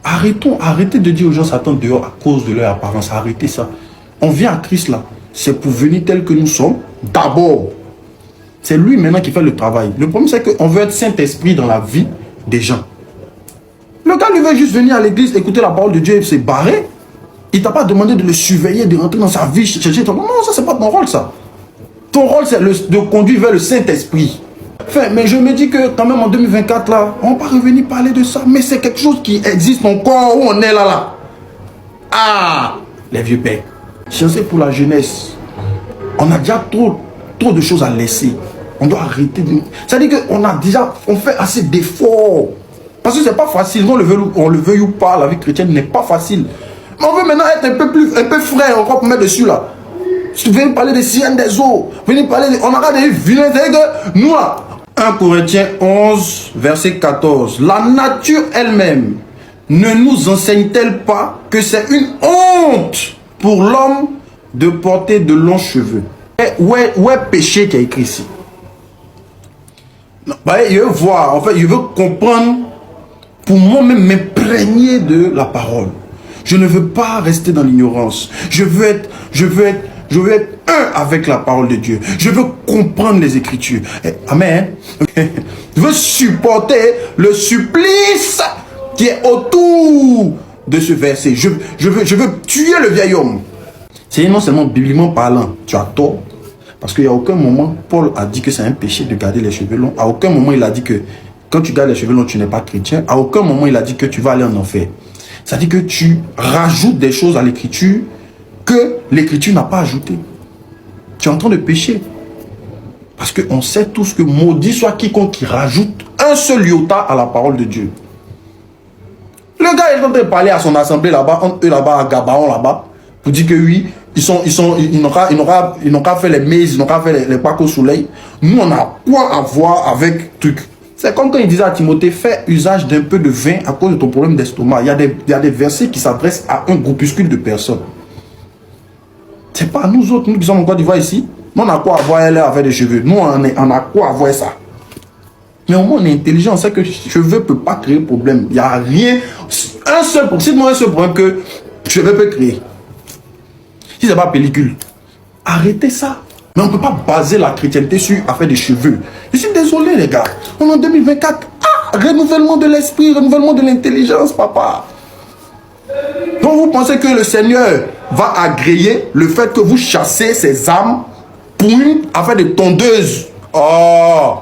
Arrêtez de dire aux gens Satan dehors à cause de leur apparence. Arrêtez ça. On vient à Christ là. C'est pour venir tel que nous sommes. D'abord. C'est lui maintenant qui fait le travail. Le problème c'est qu'on veut être Saint-Esprit dans la vie des gens. Le gars lui veut juste venir à l'église, écouter la parole de Dieu et se barrer. Il t'a pas demandé de le surveiller, de rentrer dans sa vie, chercher ton... Non, ça c'est pas ton rôle ça. Ton rôle c'est de conduire vers le Saint-Esprit. Enfin, mais je me dis que quand même en 2024 là, on va pas revenir parler de ça. Mais c'est quelque chose qui existe encore où on est là. Ah, les vieux pères. Cherchez pour la jeunesse. On a déjà trop de choses à laisser. On doit arrêter de... C'est-à-dire qu'on fait assez d'efforts. Parce que c'est pas facile. On le veuille ou pas, la vie chrétienne n'est pas facile. Mais on veut maintenant être un peu frais encore pour mettre dessus là. Si vous venez parler des sirènes des eaux, venez parler on aura des vilains, que nous là. 1 Corinthiens 11, verset 14. La nature elle-même ne nous enseigne-t-elle pas que c'est une honte pour l'homme de porter de longs cheveux? Où est péché qui est écrit ici? Bah, je veux voir, en fait, je veux comprendre pour moi-même m'imprégner de la parole. Je ne veux pas rester dans l'ignorance. Je veux être un avec la parole de Dieu. Je veux comprendre les Écritures. Amen. Je veux supporter le supplice qui est autour de ce verset. Je veux tuer le vieil homme. C'est non seulement bibliquement parlant, tu as tort. Parce qu'il n'y a aucun moment, Paul a dit que c'est un péché de garder les cheveux longs. À aucun moment, il a dit que quand tu gardes les cheveux longs, tu n'es pas chrétien. À aucun moment, il a dit que tu vas aller en enfer. C'est-à-dire que tu rajoutes des choses à l'écriture que l'écriture n'a pas ajouté. Tu es en train de pécher. Parce qu'on sait tous que maudit soit quiconque qui rajoute un seul iota à la parole de Dieu. Le gars est en train de parler à son assemblée là-bas, eux là-bas, à Gabaon là-bas, pour dire que oui, ils n'ont qu'à faire les maises, ils n'ont qu'à faire les pâques au soleil. Nous, on a quoi à voir avec truc. C'est comme quand il disait à Timothée, fais usage d'un peu de vin à cause de ton problème d'estomac. Il y a des versets qui s'adressent à un groupuscule de personnes. C'est pas nous autres, nous qui sommes en Côte d'Ivoire ici. Nous, on a quoi à voir elle avec des cheveux. Nous, on a quoi à voir ça. Mais au moins, on est intelligent. On sait que cheveux ne peut pas créer problème. Il n'y a rien. Cite-moi un seul problème que cheveux peut créer. Si ce n'est pas pellicule, arrêtez ça. Mais on ne peut pas baser la chrétienté sur affaire des cheveux. Je suis désolé, les gars. On est en 2024. Ah, renouvellement de l'esprit, renouvellement de l'intelligence, papa. Donc vous pensez que le Seigneur va agréer le fait que vous chassez ces âmes pour une affaire de tondeuse? Oh!